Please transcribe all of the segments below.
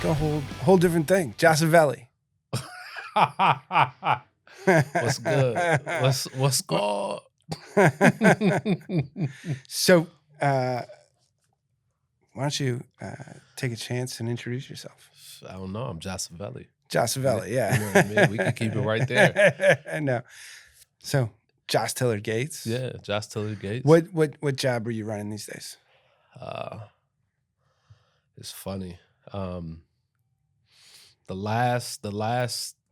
Go whole different thing. Giacovelli. What's good? What's good? So, why don't you take a chance and introduce yourself? I don't know. I'm Giacovelli. Giacovelli, yeah. You know what I mean? We can keep it right there. I know. So, Josh Tillard Gates. Yeah, Josh Tillard Gates. What job are you running these days? It's funny. The last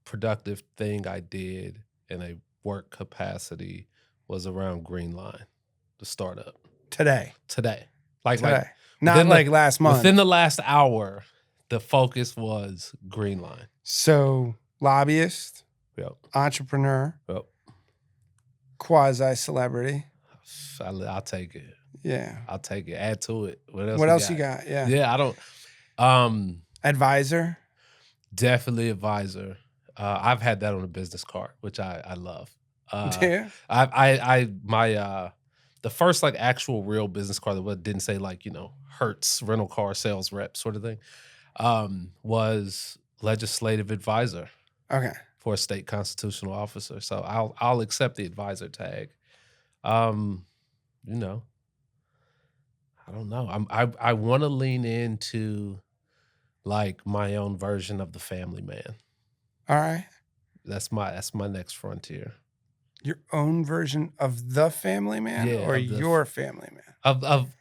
productive thing I did in a work capacity was around Green Line, the startup. Today. Like Not like last month. Within the last hour, the focus was Green Line. So, lobbyist, Yep. entrepreneur, Yep. quasi-celebrity. I'll take it. Yeah. I'll take it. Add to it. What else you got? Yeah. Yeah, I don't. Advisor. Definitely advisor. I've had that on a business card, which I love. Yeah. The first like actual real business card that didn't say like, Hertz rental car sales rep sort of thing, was legislative advisor. Okay. For a state constitutional officer. So I'll accept the advisor tag. I don't know. I want to lean into like my own version of the family man. All right. That's my next frontier. Your own version of the family man, or your family man?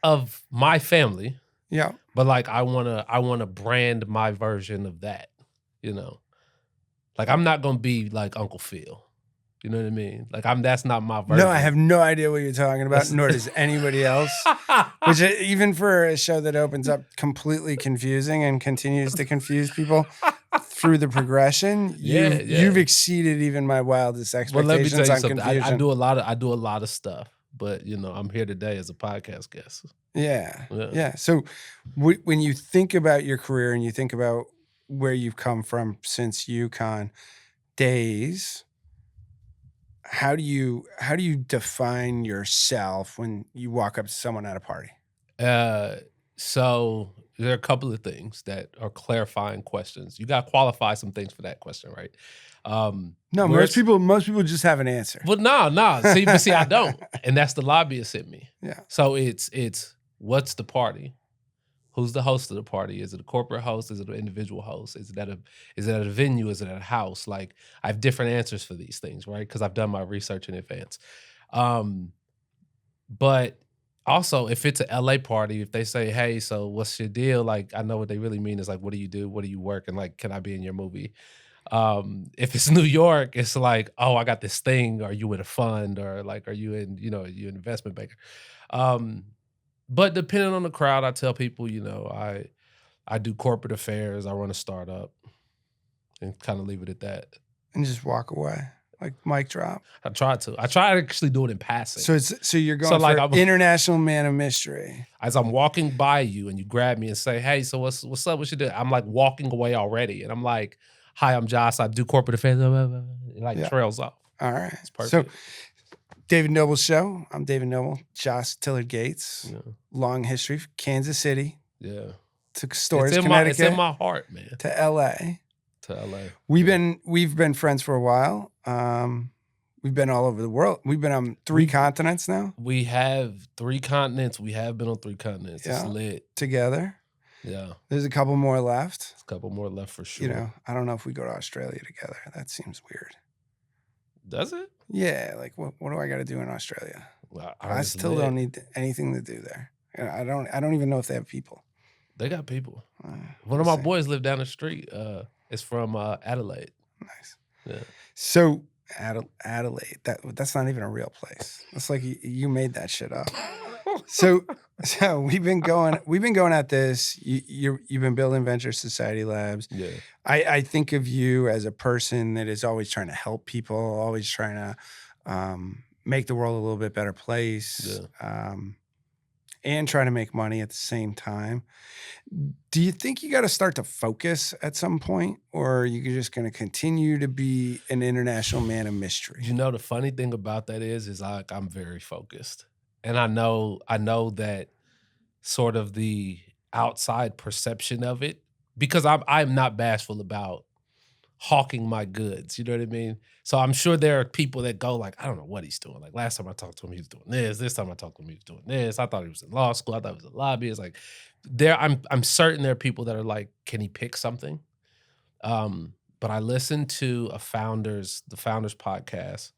Of my family. Yeah. But like I wanna brand my version of that, Like I'm not gonna be like Uncle Phil. You know what I mean? Like that's not my version. No, I have no idea what you're talking about, nor does anybody else. Which even for a show that opens up completely confusing and continues to confuse people through the progression, you've exceeded even my wildest expectations. Well, let me tell you something. I do a lot of stuff, but I'm here today as a podcast guest. Yeah. So when you think about your career and you think about where you've come from since UConn days, how do you define yourself when you walk up to someone at a party? So there are a couple of things that are clarifying questions. You got to qualify some things for that question, right? No, most people just have an answer. Well, no. See, I don't, and that's the lobbyist in me. Yeah. So it's what's the party? Who's the host of the party? Is it a corporate host? Is it an individual host? Is it at a venue? Is it at a house? Like I have different answers for these things, right? Because I've done my research in advance. But also, if it's a LA party, if they say, "Hey, so what's your deal?" Like I know what they really mean is like, "What do you do? What do you work?" And like, "Can I be in your movie?" If it's New York, it's like, "Oh, I got this thing." Are you in a fund? Or like, are you in? Are you an investment banker? But depending on the crowd, I tell people, I do corporate affairs. I run a startup, and kind of leave it at that. And just walk away, like mic drop. I try to actually do it in passing. So you're going for international man of mystery. As I'm walking by you, and you grab me and say, "Hey, so what's up? What you do?" I'm like walking away already, and I'm like, "Hi, I'm Josh. I do corporate affairs." It like trails off. All right, it's perfect. So, David Noble's show. I'm David Noble. Josh Tillard Gates. Yeah. Long history. Kansas City. Yeah. To Stores, Connecticut. It's in my heart, man. To LA. We've been friends for a while. We've been all over the world. We've been on three continents now. We have 3 continents. We have been on 3 continents. Yeah. It's lit. Together. Yeah. There's a couple more left. There's a couple more left for sure. I don't know if we go to Australia together. That seems weird. Does it? Yeah, like what do I got to do in Australia? Well, I still don't need anything to do there. I don't even know if they have people. They got people. One of my boys live down the street. It's from Adelaide. Nice. Yeah. So Adelaide, that's not even a real place. It's like you made that shit up. So we've been going at this. You've been building Venture Society Labs. Yeah. I think of you as a person that is always trying to help people, always trying to make the world a little bit better place, and trying to make money at the same time. Do you think you got to start to focus at some point, or are you just going to continue to be an international man of mystery? The funny thing about that is like I'm very focused. And I know that sort of the outside perception of it because I'm not bashful about hawking my goods. You know what I mean? So I'm sure there are people that go like, I don't know what he's doing. Like last time I talked to him, he was doing this. This time I talked to him, he was doing this. I thought he was in law school. I thought he was a lobbyist. Like I'm certain there are people that are like, can he pick something? But I listened to the Founders podcast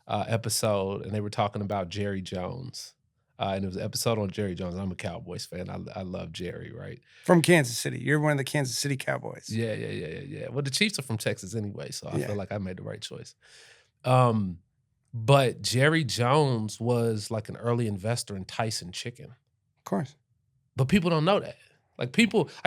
episode, and they were talking about Jerry Jones. And it was an episode on Jerry Jones. I'm a Cowboys fan. I love Jerry, right? From Kansas City. You're one of the Kansas City Cowboys. Yeah. Well, the Chiefs are from Texas anyway, so I Yeah. feel like I made the right choice. But Jerry Jones was like an early investor in Tyson Chicken. Of course. But people don't know that. Like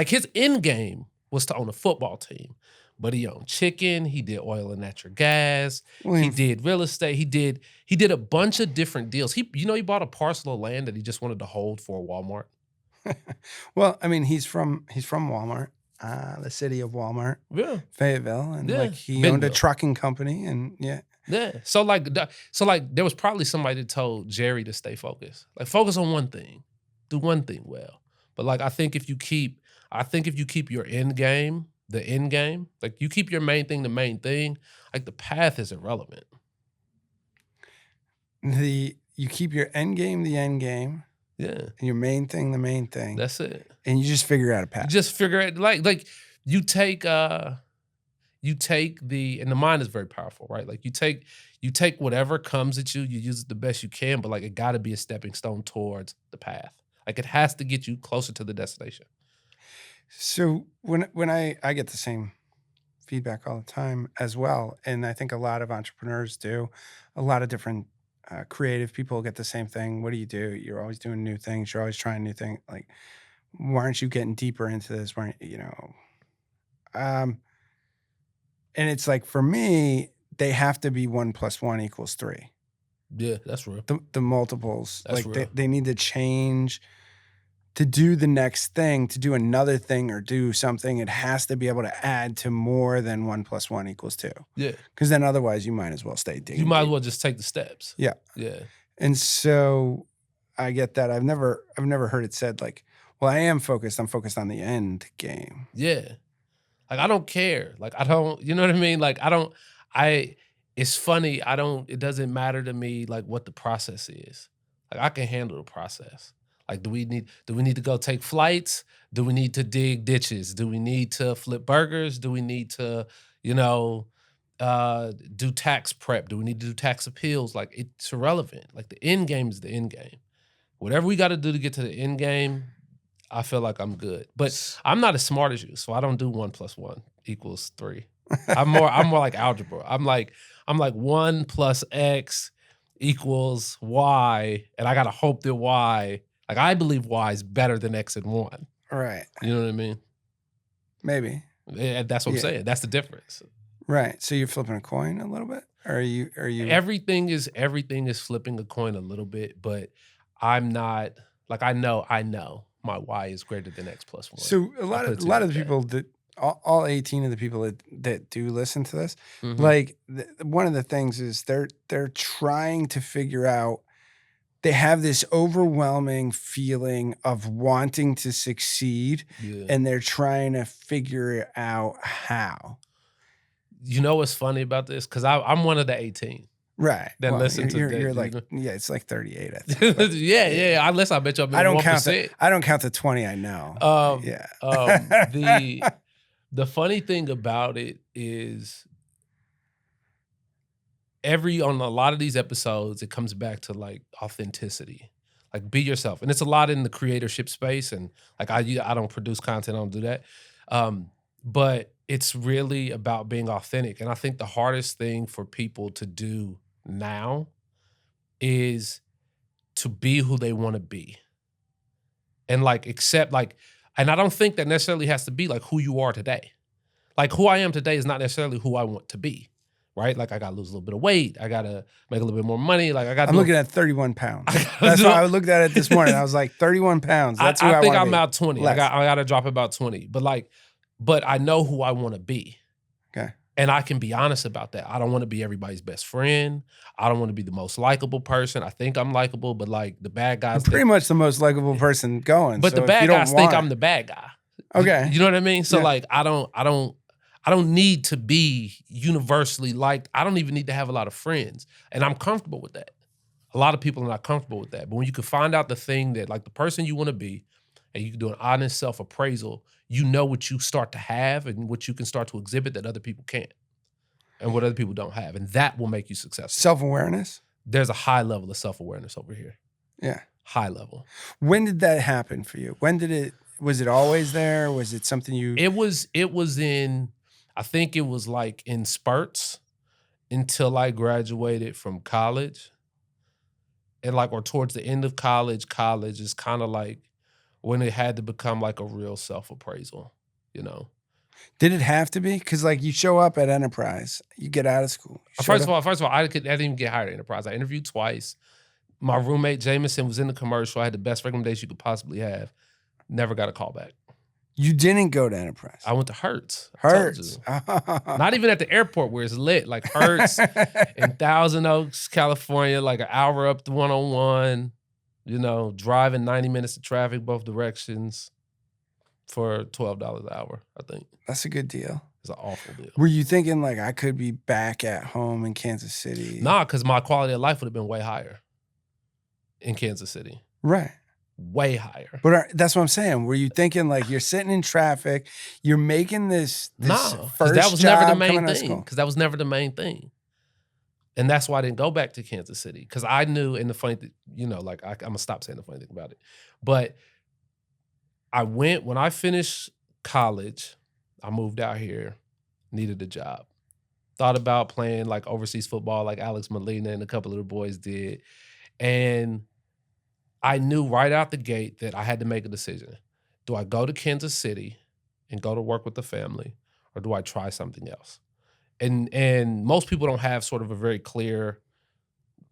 his end game was to own a football team. But he owned chicken. He did oil and natural gas. He did real estate. He did a bunch of different deals. He bought a parcel of land that he just wanted to hold for a Walmart. Well, I mean, he's from Walmart, the city of Walmart, Fayetteville, and like he owned a trucking company, and yeah. So there was probably somebody that told Jerry to stay focused. Like focus on one thing, do one thing well. But like I think if you keep your end game. The end game, like you keep your main thing the main thing, like the path is irrelevant. You keep your end game the end game, and your main thing the main thing. That's it. And you just figure out a path. You just figure it like you take and the mind is very powerful, right? Like you take whatever comes at you, you use it the best you can, but like it got to be a stepping stone towards the path. Like it has to get you closer to the destination. So when I get the same feedback all the time as well, and I think a lot of entrepreneurs do, a lot of different creative people get the same thing. What do? You're always doing new things. You're always trying new things. Like, why aren't you getting deeper into this? And it's like for me, they have to be 1 + 1 = 3. Yeah, that's real. The multiples, that's like real. They need to change. To do the next thing, to do another thing or do something, it has to be able to add to more than 1 + 1 = 2. Yeah. Because then otherwise you might as well stay digging. You might as well just take the steps. Yeah. Yeah. And so I get that. I've never heard it said like, well, I am focused. I'm focused on the end game. Yeah. Like I don't care. Like I don't, you know what I mean? Like it's funny. It doesn't matter to me like what the process is. Like I can handle the process. Like, do we need to go take flights? Do we need to dig ditches? Do we need to flip burgers? Do we need to, do tax prep? Do we need to do tax appeals? Like, it's irrelevant. Like, the end game is the end game. Whatever we got to do to get to the end game, I feel like I'm good. But I'm not as smart as you, so I don't do 1 + 1 = 3. I'm more like algebra. I'm like 1 + X = Y, and I gotta hope that Y. Like, I believe Y is better than X and 1. Right. You know what I mean? Maybe. Yeah, that's what I'm saying. That's the difference. Right. So you're flipping a coin a little bit? Or are you Everything is flipping a coin a little bit, but I'm not like I know my Y is greater than X + 1. So a lot of the people that all 18 of the people that do listen to this, like one of the things is they're trying to figure out. They have this overwhelming feeling of wanting to succeed, and they're trying to figure out how. You know what's funny about this? Because I'm one of the 18. Right. That listen to you're that, like, it's like 38, I think. yeah. Unless I bet you I'm I don't 1%. I don't count the 20 I know. The funny thing about it is on a lot of these episodes, it comes back to like authenticity, like be yourself. And it's a lot in the creatorship space. And like, I don't produce content. I don't do that. But it's really about being authentic. And I think the hardest thing for people to do now is to be who they want to be. And like, accept like, and I don't think that necessarily has to be like who you are today. Like who I am today is not necessarily who I want to be. Right? Like I got to lose a little bit of weight. I got to make a little bit more money. Like I'm looking at 31 pounds. That's why I looked at it this morning. I was like 31 pounds. That's who I think want I'm to about 20. I got to drop about 20. But I know who I want to be. Okay. And I can be honest about that. I don't want to be everybody's best friend. I don't want to be the most likable person. I think I'm likable, but like the bad guys. Pretty much the most likable person going. But the bad guys think I'm the bad guy. Okay. You know what I mean? So Yeah. like I don't need to be universally liked. I don't even need to have a lot of friends. And I'm comfortable with that. A lot of people are not comfortable with that. But when you can find out the thing that like the person you want to be, and you can do an honest self-appraisal, you know what you start to have and what you can start to exhibit that other people can't. And what other people don't have. And that will make you successful. Self-awareness? There's a high level of self-awareness over here. Yeah. High level. When did that happen for you? Was it always there? Was it something you... It was in, I think it was like in spurts until I graduated from college. And like, or towards the end of college is kind of like when it had to become like a real self-appraisal, you know? Did it have to be? Because like you show up at Enterprise, you get out of school. First of all, I didn't even get hired at Enterprise. I interviewed twice. My roommate Jameson was in the commercial. I had the best recommendation you could possibly have. Never got a call back. You didn't go to Enterprise. I went to Hertz. Hertz. Not even at the airport where it's lit. Like Hertz in Thousand Oaks, California, like an hour up the 101, you know, driving 90 minutes of traffic both directions for $12 an hour, I think. That's a good deal. It's an awful deal. Were you thinking like I could be back at home in Kansas City? Nah, because my quality of life would have been way higher in Kansas City. Right. Way higher. But that's what I'm saying. Were you thinking like you're sitting in traffic, you're making this first that was job never the main coming out of thing. school? Because that was never the main thing. And that's why I didn't go back to Kansas City. Because I knew, and the funny thing, you know, like I'm gonna stop saying the funny thing about it. But I went, when I finished college, I moved out here, needed a job. Thought about playing like overseas football like Alex Molina and a couple of the boys did. And I knew right out the gate that I had to make a decision. Do I go to Kansas City and go to work with the family, or do I try something else? And most people don't have sort of a very clear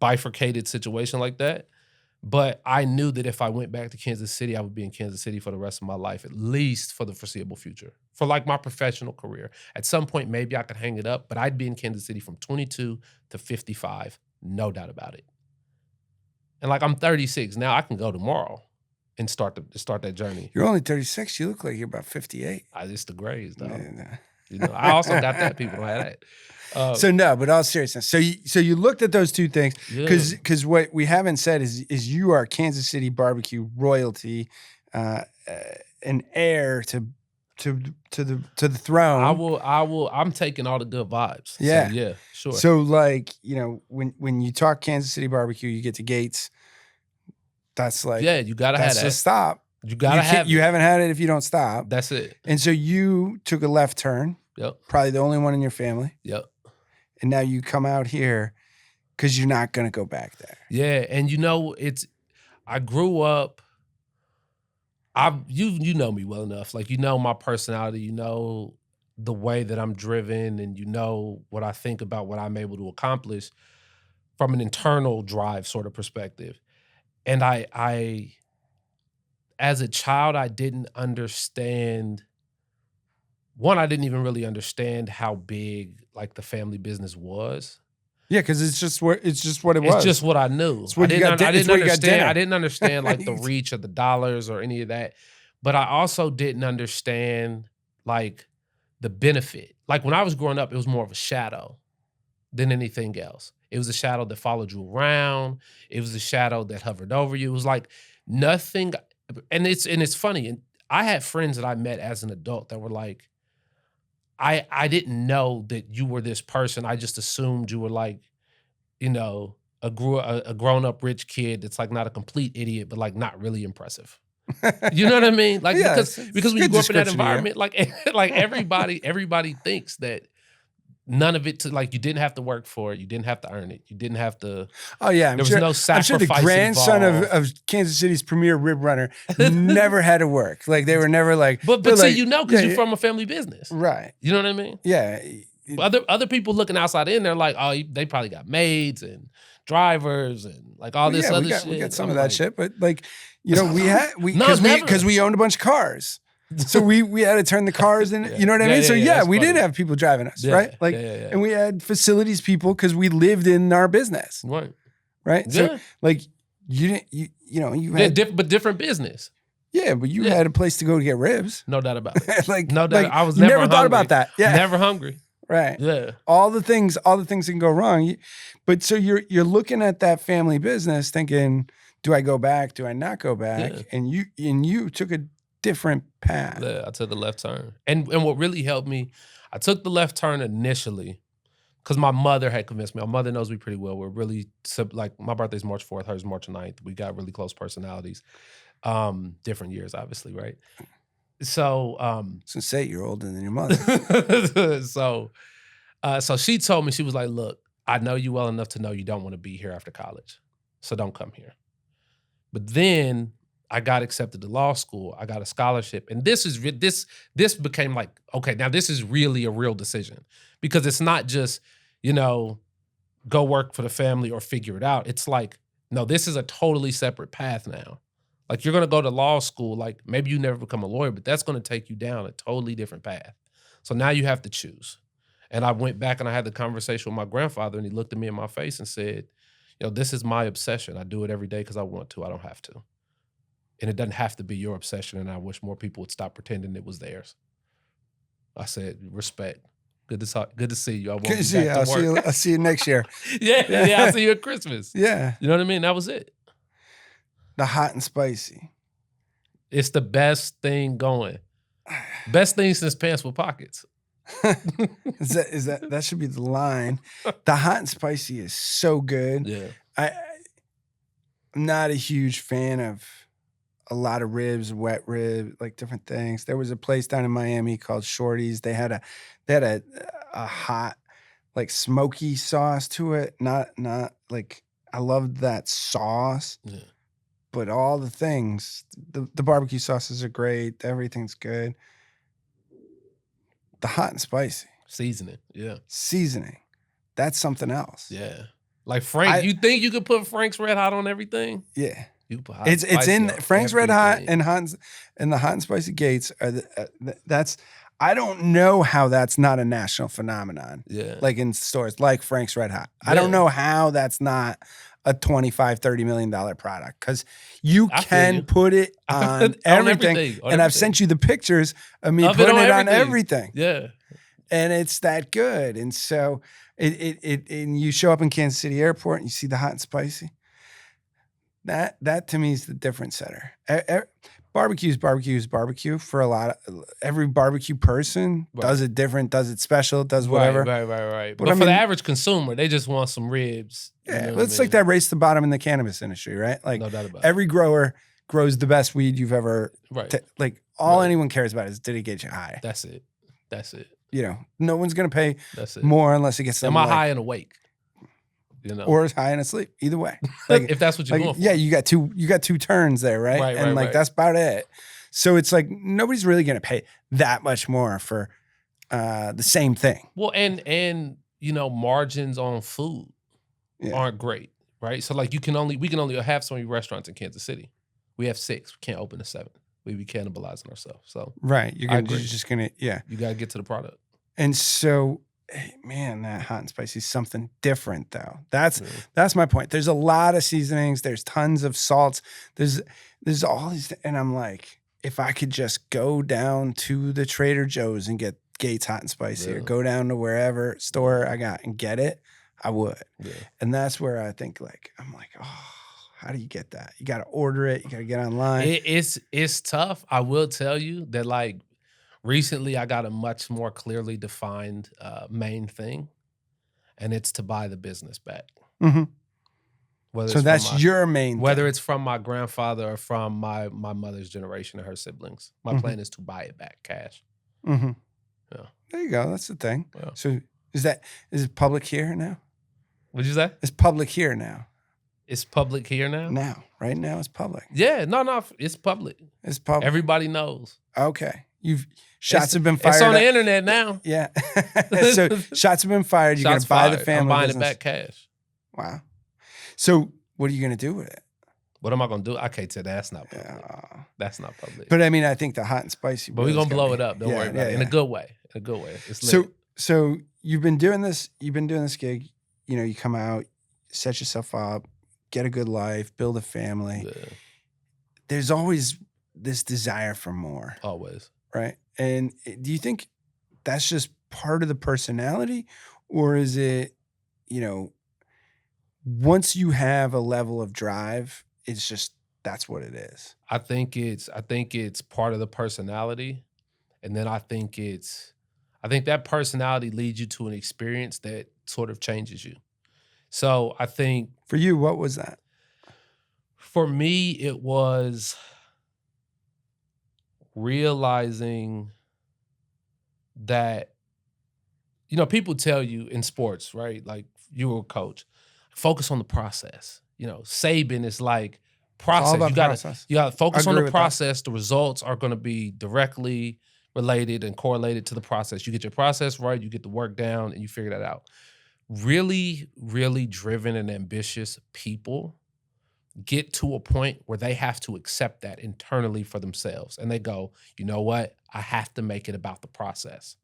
bifurcated situation like that. But I knew that if I went back to Kansas City, I would be in Kansas City for the rest of my life, at least for the foreseeable future, for like my professional career. At some point, maybe I could hang it up, but I'd be in Kansas City from 22 to 55, no doubt about it. And like I'm 36 now, I can go tomorrow and start that journey. You're only 36. You look like you're about 58. It's the grades, though. Yeah. You know, I also got that. People don't have that. So no, but all seriousness. So you looked at those two things because Yeah. what we haven't said is you are Kansas City barbecue royalty, an heir to the throne. I'm taking all the good vibes. Yeah. So, yeah, sure. So like, you know, when you talk Kansas City barbecue, you get to Gates. That's like, yeah, you gotta have that's that. a stop. You gotta have You it. haven't had it if you don't stop. That's it. And so you took a left turn. Yep. Probably the only one in your family. Yep. And now you come out here because you're not going to go back there. Yeah, and you know, I grew up, you know me well enough. Like, you know my personality, you know the way that I'm driven, and you know what I think about what I'm able to accomplish from an internal drive sort of perspective. And I as a child, I didn't understand. One, I didn't even really understand how big like the family business was. Yeah, because it's just what it was. It's just what I knew. It's what I you got. didn't understand. I didn't understand. understand like the reach of the dollars or any of that. But I also didn't understand like the benefit. Like when I was growing up, it was more of a shadow than anything else. It was a shadow that followed you around. It was a shadow that hovered over you. It was like nothing. And it's funny. And I had friends that I met as an adult that were like, I didn't know that you were this person. I just assumed you were like, you know, a grown-up rich kid that's like not a complete idiot, but like not really impressive. You know what I mean? Like, yeah, because when you grow up in that description, environment, like everybody thinks that none of it like you didn't have to work for it, you didn't have to earn it, you didn't have to. Oh yeah, there was no sacrifice. I'm sure the grandson involved. of Kansas City's premier rib runner never had to work. Like they were never like. But see, like, you know, because you're from a family business, right? You know what I mean? Yeah. Other people looking outside in, they're like, oh, they probably got maids and drivers and like all this other shit. We got some I'm of that like, shit, but like, you know, never. because we owned a bunch of cars. So we had to turn the cars in, you know what I mean? So we did have people driving us, right? Like, and we had facilities people because we lived in our business, right? Right. Yeah. So like you didn't, you know, you had but different business. Yeah, but you Yeah. had a place to go to get ribs. No doubt about it. Like, No doubt. like, I was you never never thought about hungry. that. Yeah. Never hungry. Right. Yeah. All the things that can go wrong. But so you're looking at that family business thinking, do I go back? Do I not go back? Yeah. And you took a different path. Yeah, I took a left turn. And what really helped me, I took the left turn initially because my mother had convinced me. My mother knows me pretty well. We're really, like, my birthday's March 4th, hers March 9th. We got really close personalities. Different years, obviously, right? So, So say you're older than your mother. so she told me, she was like, look, I know you well enough to know you don't want to be here after college. So don't come here. But then I got accepted to law school. I got a scholarship. And this became like, okay, now this is really a real decision. Because it's not just, go work for the family or figure it out. It's like, no, this is a totally separate path now. Like, you're going to go to law school, like, maybe you never become a lawyer, but that's going to take you down a totally different path. So now you have to choose. And I went back and I had the conversation with my grandfather, and he looked at me in my face and said, this is my obsession. I do it every day because I want to. I don't have to. And it doesn't have to be your obsession, and I wish more people would stop pretending it was theirs. I said, respect. Good to see you. I won't be back to work. I'll see you next year. Yeah, I'll see you at Christmas. Yeah. You know what I mean? That was it. The hot and spicy. It's the best thing going. Best thing since pants with pockets. That should be the line. The hot and spicy is so good. Yeah. I'm not a huge fan of a lot of ribs, wet rib, like different things. There was a place down in Miami called Shorty's. They had a hot, like, smoky sauce to it. Not like, I loved that sauce. Yeah. But all the things, the barbecue sauces are great. Everything's good. The hot and spicy. Seasoning. Yeah. Seasoning. That's something else. Yeah. Like Frank, you think you could put Frank's Red Hot on everything? Yeah. You put hot It's in Frank's Red Hot everything. and the hot and spicy Gates are that's, I don't know how that's not a national phenomenon. Yeah. Like in stores like Frank's Red Hot. Yeah. I don't know how that's not a $25-30 million product, because you can put it on everything. And I've sent you the pictures of me putting it on everything. Yeah. And it's that good. And so and you show up in Kansas City Airport and you see the hot and spicy. That to me is the difference setter. Barbecue is barbecue for a lot of, every barbecue person does it different, does it special, does whatever. Right. But for the average consumer, they just want some ribs. Yeah, it's like that race to the bottom in the cannabis industry, right? Like, no doubt about every grower grows the best weed you've ever. Right. Like, all anyone cares about is, did it get you high? That's it. No one's gonna pay That's it. more unless it gets them. Am I high and awake? Or is high and asleep. Either way, like, if that's what you're going for. Yeah, you got two turns there, right? And that's about it. So it's like, nobody's really gonna pay that much more for the same thing. Well, and margins on food aren't great, right? So like we can only have so many restaurants in Kansas City. We have 6. We can't open a 7th. We'd be cannibalizing ourselves. So you're just gonna you gotta get to the product. And so, man, that hot and spicy is something different, though. That's my point. There's a lot of seasonings. There's tons of salts. There's all these, and I'm like, if I could just go down to the Trader Joe's and get Gates hot and spicy, or go down to wherever store I got and get it, I would. Yeah. And that's where I think, like, I'm like, oh, how do you get that? You got to order it. You got to get online. It's tough. I will tell you that, like, recently I got a much more clearly defined main thing, and it's to buy the business back. Mm-hmm. So that's your main whether thing. It's from my grandfather or from my mother's generation and her siblings. My plan is to buy it back cash. Mm-hmm. Yeah. There you go. That's the thing. Yeah. So is it public here now? What'd you say? It's public here now. It's public here now? Right now it's public. Yeah, no, it's public. It's public. Everybody knows. Okay. Shots have been fired. It's on the internet now. Yeah. So shots have been fired. You're going to buy the family I'm buying business. it back cash. Wow. So what are you going to do with it? What am I going to do? I can't tell. That's not public. That's not public. But I mean, I think the hot and spicy. But we're going to blow it up. Don't worry about it. In a good way. It's lit. So you've been doing this gig. You come out, set yourself up, get a good life, build a family. Yeah. There's always this desire for more, Always. right? And do you think that's just part of the personality, or is it, you know, once you have a level of drive, it's just that's what it is? I think it's part of the personality, and then I think that personality leads you to an experience that sort of changes you. So I think For you, what was that? for me, it was realizing that, people tell you in sports, right? Like you were a coach, focus on the process. Saban is like It's all process. about You the gotta process. you gotta I focus on the agree with that. process. The results are gonna be directly related and correlated to the process. You get your process right, you get the work down, and you figure that out. Really, really driven and ambitious people get to a point where they have to accept that internally for themselves. And they go, you know what? I have to make it about the process.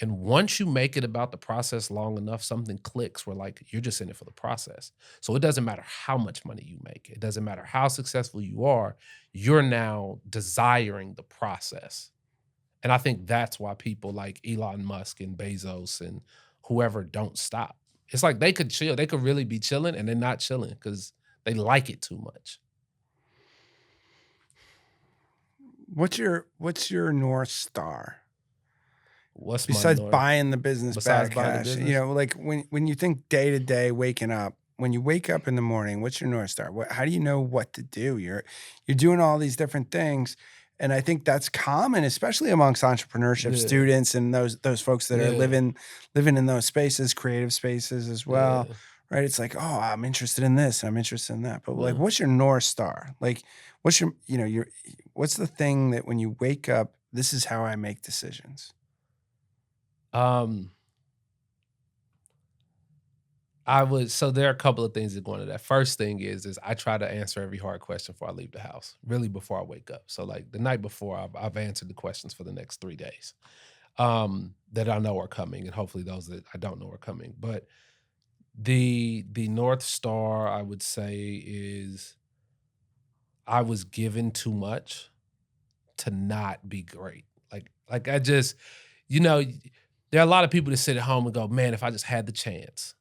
And once you make it about the process long enough, something clicks where like you're just in it for the process. So it doesn't matter how much money you make, it doesn't matter how successful you are, you're now desiring the process. And I think that's why people like Elon Musk and Bezos and whoever don't stop. It's like they could chill, they could really be chilling and they're not chilling because they like it too much. What's your North Star? What's my Besides north buying the business besides back buying the cash, business? like when you think day to day waking up, when you wake up in the morning, what's your North Star? How do you know what to do? You're doing all these different things. And I think that's common, especially amongst entrepreneurship Yeah, students and those folks that are yeah, living in those spaces, creative spaces as well. yeah, Right. It's like, oh, I'm interested in this, I'm interested in that. But like, yeah. what's your North Star? Like, what's what's the thing that when you wake up, this is how I make decisions? Um, so there are a couple of things that go into that. First thing is I try to answer every hard question before I leave the house, really before I wake up. So like the night before, I've answered the questions for the next 3 days that I know are coming, and hopefully those that I don't know are coming. But the North Star, I would say, is I was given too much to not be great. Like I just, you know, there are a lot of people that sit at home and go, man, if I just had the chance,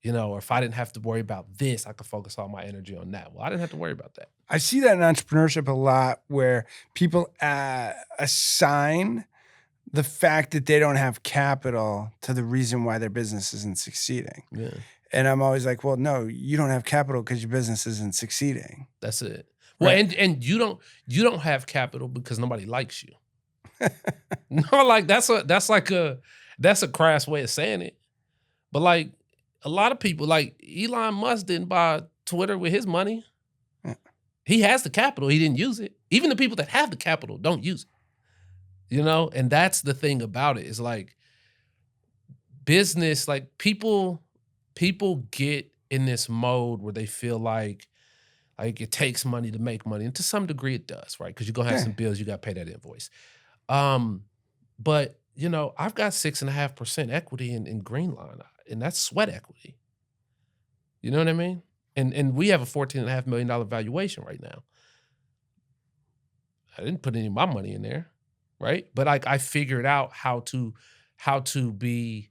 or if I didn't have to worry about this, I could focus all my energy on that. Well, I didn't have to worry about that. I see that in entrepreneurship a lot where people assign the fact that they don't have capital to the reason why their business isn't succeeding. Yeah, And I'm always like, well, no, you don't have capital because your business isn't succeeding. that's it. Well, Right. and you don't have capital because nobody likes you. No, like that's a crass way of saying it. But like a lot of people, like Elon Musk didn't buy Twitter with his money. Yeah. He has the capital, he didn't use it. Even the people that have the capital don't use it. And that's the thing about it is like business, like people get in this mode where they feel like it takes money to make money. And to some degree it does, right? Because you're gonna have Yeah. some bills, you gotta pay that invoice. Um, but I've got 6.5% equity in Greenline, and that's sweat equity. You know what I mean? And we have a $14.5 million valuation right now. I didn't put any of my money in there, right? But like I figured out how to be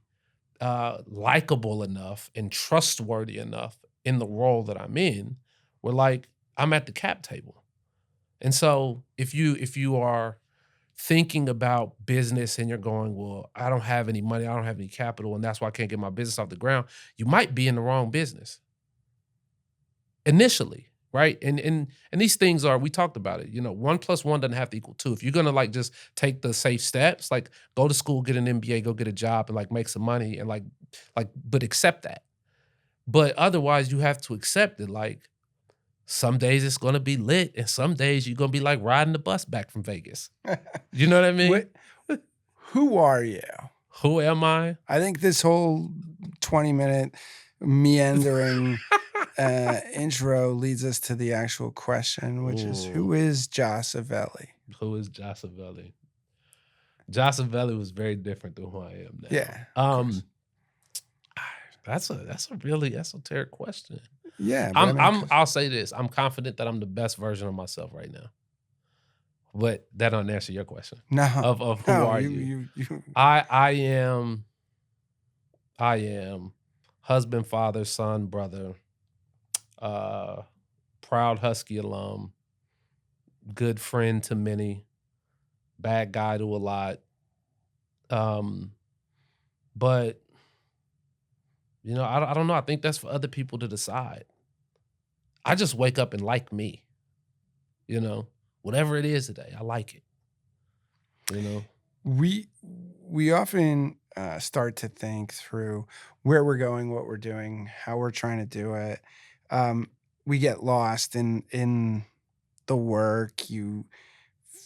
likable enough and trustworthy enough in the role that I'm in, where like I'm at the cap table. And so if you are thinking about business and you're going, well, I don't have any money, I don't have any capital, and that's why I can't get my business off the ground, you might be in the wrong business initially, right? And these things are, we talked about it, 1 plus 1 doesn't have to equal 2. If you're gonna like just take the safe steps, like go to school, get an MBA, go get a job and like make some money and like but accept that. But otherwise you have to accept it. Like some days it's gonna be lit and some days you're gonna be like riding the bus back from Vegas. You know what I mean? What? Who are you? Who am I? I think this whole 20-minute meandering intro leads us to the actual question, which is who Ooh, is Josavelli? who is Josavelli? Josavelli was very different than who I am now. Yeah, of course. That's a really esoteric question. Yeah, but I mean, I'll say this. I'm confident that I'm the best version of myself right now. But that don't answer your question No, of who no, are you, I am husband, father, son, brother, uh, proud Husky alum, good friend to many, bad guy to a lot. Um, but I don't know. I think that's for other people to decide. I just wake up and like me, you know, whatever it is today, I like it, you know. we we often start to think through where we're going, what we're doing, how we're trying to do it. Um, we get lost in the work. You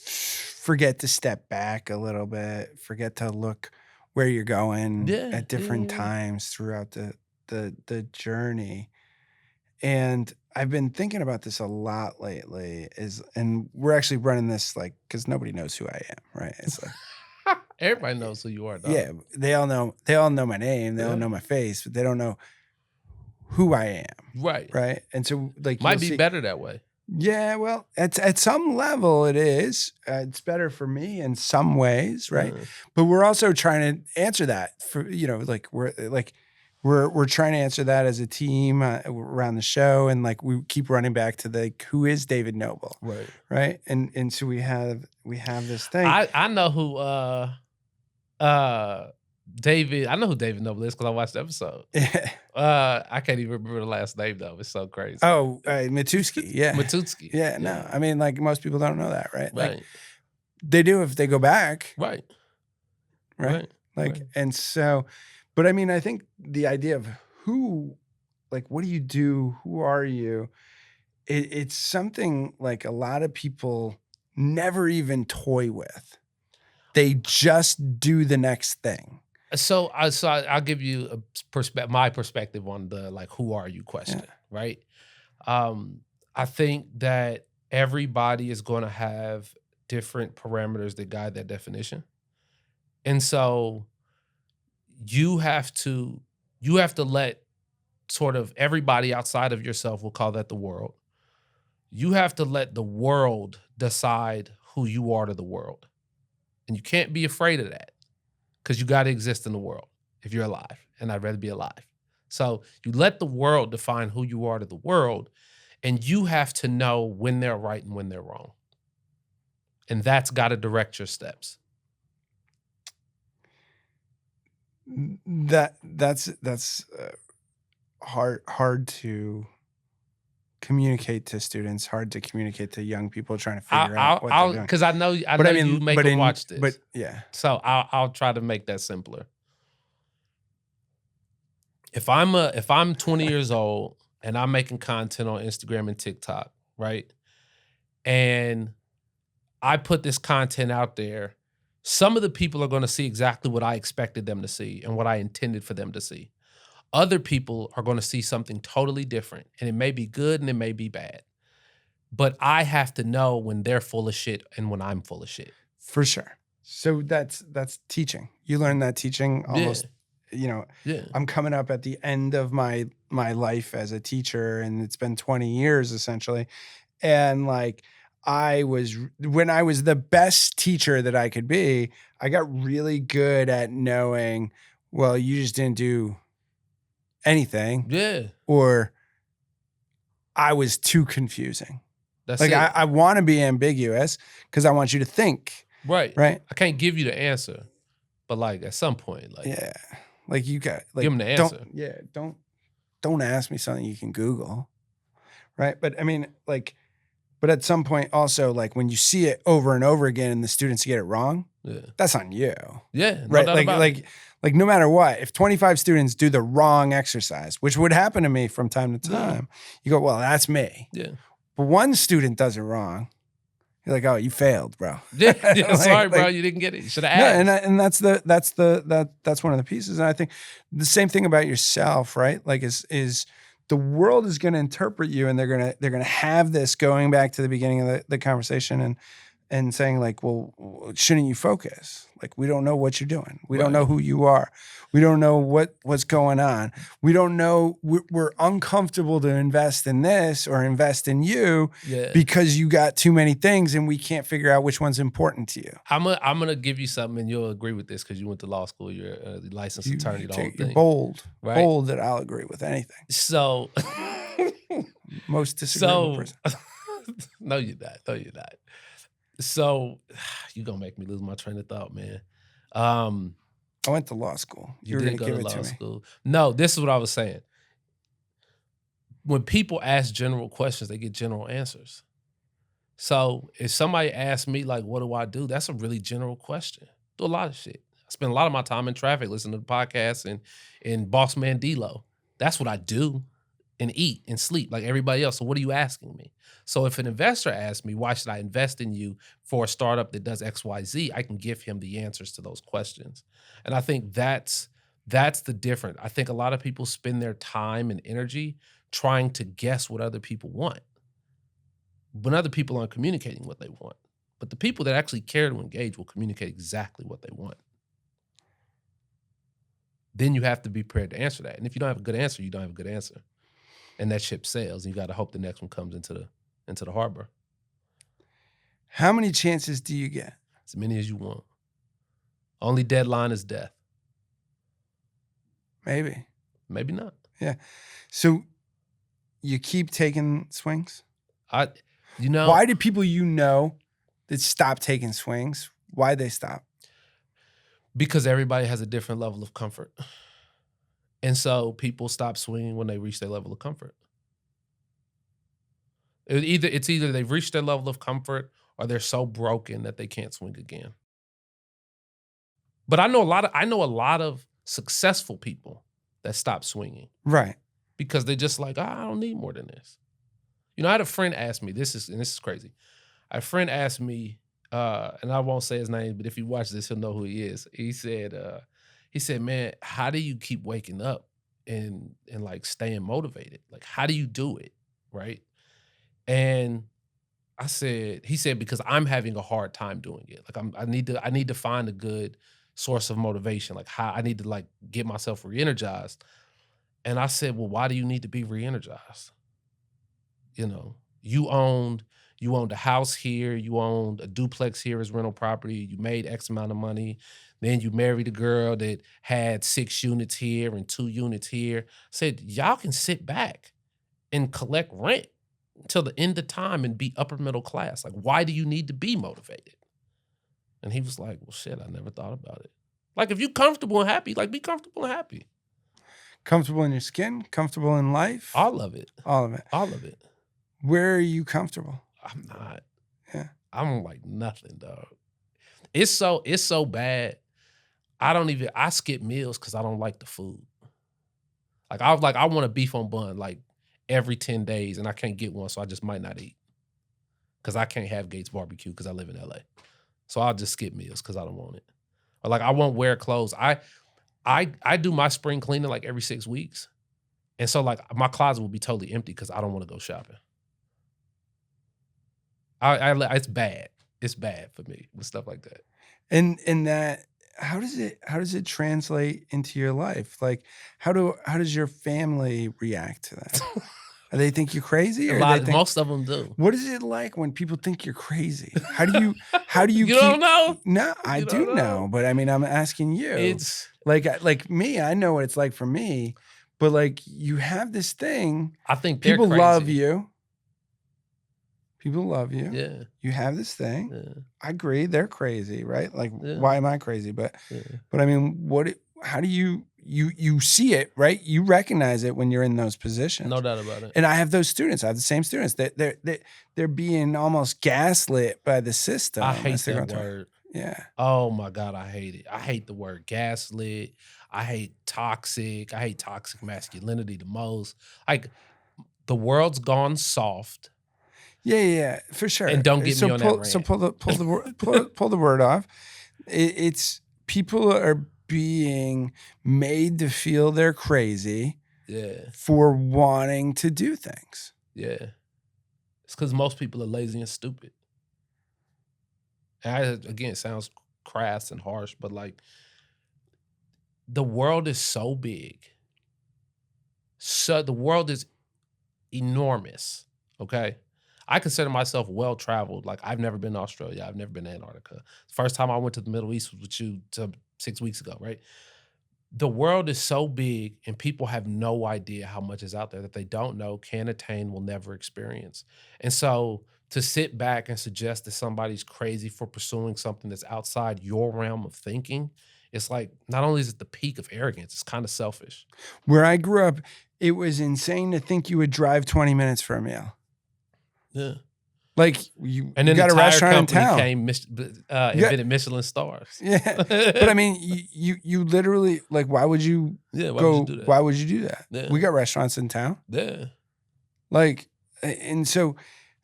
forget to step back a little bit, forget to look where you're going Yeah, at yeah, different yeah. times throughout the journey. And I've been thinking about this a lot lately and we're actually running this like because nobody knows who I am, right? It's like Everybody knows who you are, dog. yeah, they all know my name, they all Yeah, know my face, but they don't know who I am, right. right? And so like you'll Might be see better that way. yeah, well, at some level it is. It's better for me in some ways, right? Uh, But we're also trying to answer that for like we're trying to answer that as a team around the show, and like we keep running back to the who is David Noble, right. right? And so we have this thing. I know who uh David. I know who David Noble is because I watched the episode. I can't even remember the last name though. It's so crazy. Oh, Matuski, yeah, Matutsky. yeah. Yeah. No, I mean like most people don't know that, right? Like Right. they do if they go back, Right. right? Right. Like, Right. and so, but I mean, I think the idea of who, like, what do you do? Who are you? It's something like a lot of people never even toy with. They just do the next thing. I'll give you my perspective on the like who are you question, Yeah. right? I think that everybody is going to have different parameters that guide that definition. And so you have to let sort of everybody outside of yourself, we'll call that the world. You have to let the world decide who you are to the world. And you can't be afraid of that because you got to exist in the world if you're alive. And I'd rather be alive. So you let the world define who you are to the world, and you have to know when they're right and when they're wrong. And that's got to direct your steps. That's hard to communicate to students, hard to communicate to young people trying to figure out what they're doing. Because I know But I mean, you make them watch this. But yeah, So I'll try to make that simpler. If I'm 20 years old and I'm making content on Instagram and TikTok, right? And I put this content out there, some of the people are going to see exactly what I expected them to see and what I intended for them to see. Other people are going to see something totally different, and it may be good and it may be bad. But I have to know when they're full of shit and when I'm full of shit. for sure. So that's teaching. You learn that teaching almost. Yeah. I'm coming up at the end of my life as a teacher, and it's been 20 years essentially. And like when I was the best teacher that I could be, I got really good at knowing, well, you just didn't do anything, Yeah. or I was too confusing. That's Like it. I want to be ambiguous because I want you to think. Right. Right. I can't give you the answer, but like at some point, like Yeah. Like you got like give them the answer. Don't ask me something you can Google. Right. But I mean, like, but at some point also, like when you see it over and over again and the students get it wrong, Yeah. that's on you. Yeah. No Right. doubt about it. Like no matter what, if 25 students do the wrong exercise, which would happen to me from time to time, you go, well, that's me. Yeah. But one student does it wrong. You're like, oh, you failed, bro. Yeah. Sorry, bro. Like, You didn't get it. You should have no, asked. and that's one of the pieces. And I think the same thing about yourself, right? Like is the world is going to interpret you, and they're gonna have this going back to the beginning of the conversation, and saying like, well, shouldn't you focus? Like, we don't know what you're doing. We don't Right. know who you are. We don't know what's going on. We don't know. We're uncomfortable to invest in this or invest in you Yeah. because you got too many things and we can't figure out which one's important to you. I'm gonna give you something, and you'll agree with this because you went to law school. You're a licensed attorney. The whole You're thing, bold, right? bold that I'll agree with anything. So, Most disagreeable person. No, you're not. No, you're not. So, you gonna make me lose my train of thought, man. I went to law school. You You're did gonna go give to it law to me. school. No, this is what I was saying. When people ask general questions, they get general answers. So if somebody asks me, like, what do I do? That's a really general question. Do a lot of shit. I spend a lot of my time in traffic listening to podcasts and Boss Man D-Lo. That's what I do, and eat and sleep like everybody else. So what are you asking me? So if an investor asks me, why should I invest in you for a startup that does XYZ, I can give him the answers to those questions. And I think that's the difference. I think a lot of people spend their time and energy trying to guess what other people want, when other people aren't communicating what they want. But the people that actually care to engage will communicate exactly what they want. Then you have to be prepared to answer that. And if you don't have a good answer, you don't have a good answer. And that ship sails, and you got to hope the next one comes into the harbor. How many chances do you get? As many as you want. Only deadline is death. Maybe. Maybe not. Yeah. So you keep taking swings? Why do people that stop taking swings? Why they stop? Because everybody has a different level of comfort. And so people stop swinging when they reach their level of comfort. It's either they've reached their level of comfort or they're so broken that they can't swing again. But I know a lot of successful people that stop swinging. Right. Because they're just like, I don't need more than this. You know, I had a friend ask me, this is crazy. A friend asked me, and I won't say his name, but if he watches this, he'll know who he is. He said, man, how do you keep waking up and like staying motivated? Like, how do you do it? Right. And he said, because I'm having a hard time doing it. Like I need to find a good source of motivation. Like how I need to like get myself re-energized. And I said, well, why do you need to be re-energized? You know, you owned a house here, you owned a duplex here as rental property, you made X amount of money. Then you married a girl that had 6 units here and 2 units here. Said, y'all can sit back and collect rent until the end of time and be upper middle class. Like, why do you need to be motivated? And he was like, well, shit, I never thought about it. Like, if you're comfortable and happy, like, be comfortable and happy. Comfortable in your skin, comfortable in life. All of it. All of it. All of it. Where are you comfortable? I'm not. Yeah. I'm like nothing, dog. It's so bad. I skip meals because I don't like the food. Like, I want a beef on bun like every 10 days and I can't get one, so I just might not eat. Because I can't have Gates barbecue because I live in LA. So I'll just skip meals because I don't want it. Or like I won't wear clothes. I do my spring cleaning like every 6 weeks. And so like my closet will be totally empty because I don't want to go shopping. It's bad. It's bad for me with stuff like that. And that, how does it translate into your life? Like, how does your family react to that? Do they think you're crazy? Most of them do. What is it like when people think you're crazy? How do you You don't know? No, I do know, but I mean, I'm asking you. It's like me, I know what it's like for me, but like you have this thing. I think they're people crazy. love you. People love you. Yeah. You have this thing. Yeah. I agree. They're crazy, right? Like, Yeah. why am I crazy? But Yeah. I mean, how do you see it, right? You recognize it when you're in those positions. No doubt about it. And I have those students. I have the same students. They're being almost gaslit by the system. I hate that word. Yeah. Oh my God, I hate it. I hate the word gaslit. I hate toxic. I hate toxic masculinity the most. Like, the world's gone soft. Yeah, for sure. And don't get me on that rant. So pull the word off. It's people are being made to feel they're crazy. Yeah. For wanting to do things. Yeah. It's because most people are lazy and stupid. Again, it sounds crass and harsh, but like the world is so big. So the world is enormous. Okay. I consider myself well traveled. Like I've never been to Australia. I've never been to Antarctica. First time I went to the Middle East was with you 6 weeks ago, right? The world is so big and people have no idea how much is out there that they don't know, can't attain, will never experience. And so to sit back and suggest that somebody's crazy for pursuing something that's outside your realm of thinking, it's like not only is it the peak of arrogance, it's kind of selfish. Where I grew up, it was insane to think you would drive 20 minutes for a meal. Yeah. Like you And then got the a tire restaurant in company town. came, invented Michelin stars. Yeah. But I mean, you literally, like, why would you Yeah, why go? would you do that? Why would you do that? Yeah. We got restaurants in town. Yeah. Like, and so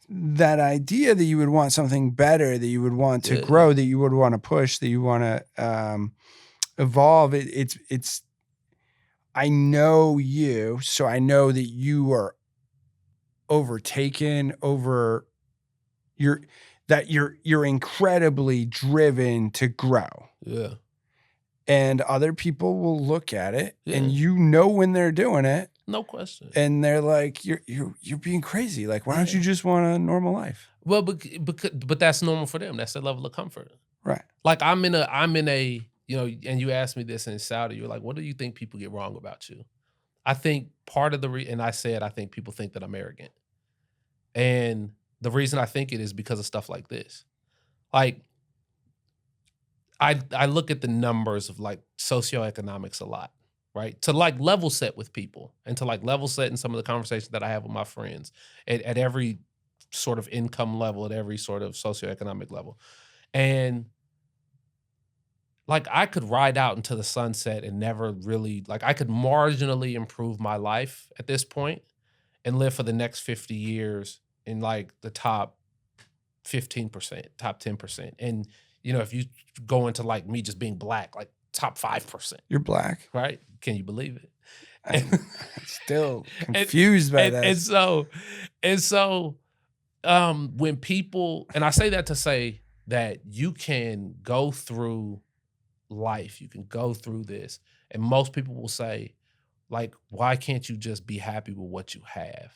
that idea that you would want something better, that you would want to grow, that you would want to push, that you want to evolve. It's. I know you, so I know that you are overtaken over. You're incredibly driven to grow. Yeah. And other people will look at it, and Yeah. you know when they're doing it, No question. and they're like, "You're being crazy. Like, why don't you just want a normal life?" Well, but that's normal for them. That's their level of comfort. Right. Like I'm in a, you know, and you asked me this in Saudi, you're like, what do you think people get wrong about you? I think part of and I said, I think people think that I'm arrogant. And the reason I think it is because of stuff like this. Like, I look at the numbers of like socioeconomics a lot, right? To like level set with people and to like level set in some of the conversations that I have with my friends at every sort of income level, at every sort of socioeconomic level. And like I could ride out into the sunset and never really, like I could marginally improve my life at this point and live for the next 50 years in like the top 15%, top 10%. And, you know, if you go into like me just being black, like top 5%. You're black. Right? Can you believe it? I'm still confused by that. And so when people, and I say that to say that you can go through life, you can go through this, and most people will say, like, why can't you just be happy with what you have?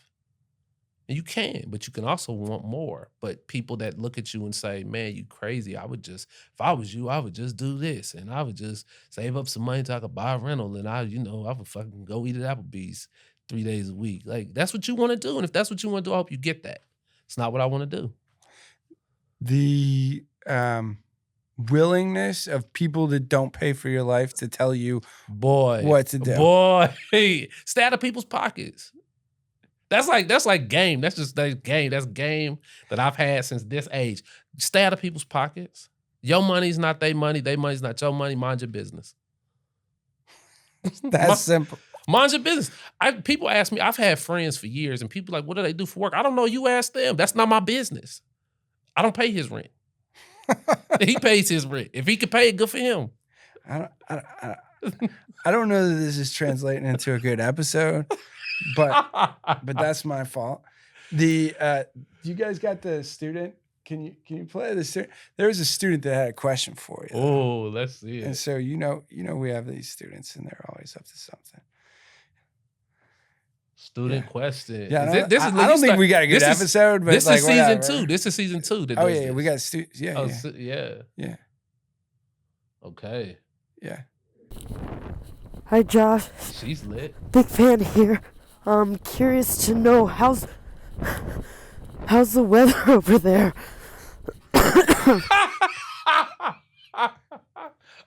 And you can, but you can also want more. But people that look at you and say, man, you crazy. If I was you, I would just do this. And I would just save up some money so I could buy a rental. And I would fucking go eat at Applebee's 3 days a week. Like, that's what you want to do. And if that's what you want to do, I hope you get that. It's not what I want to do. The willingness of people that don't pay for your life to tell you what to do. Stay out of people's pockets. That's like game. That's just game. That's game that I've had since this age. Stay out of people's pockets. Your money's not their money. Their money's not your money. Mind your business. That's simple. Mind your business. People ask me, I've had friends for years, and people like, what do they do for work? I don't know. You ask them. That's not my business. I don't pay his rent. He pays his rent. If he can pay it, good for him. I don't know that this is translating into a good episode, but that's my fault. You guys got the student? Can you play the student? There was a student that had a question for you. Oh, let's see it. And so we have these students, and they're always up to something. Student question. Yeah, I don't think we got a good episode, but this like, is season 2. This is season 2. Oh yeah, we got students. Yeah, yeah. Okay. Yeah. Hi, Josh. She's lit. Big fan here. Curious to know how's the weather over there?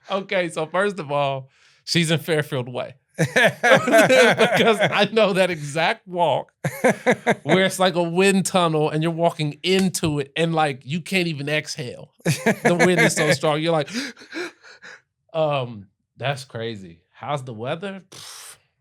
Okay, so first of all, she's in Fairfield Way. Because I know that exact walk where it's like a wind tunnel and you're walking into it and like you can't even exhale. The wind is so strong. You're like, that's crazy. How's the weather?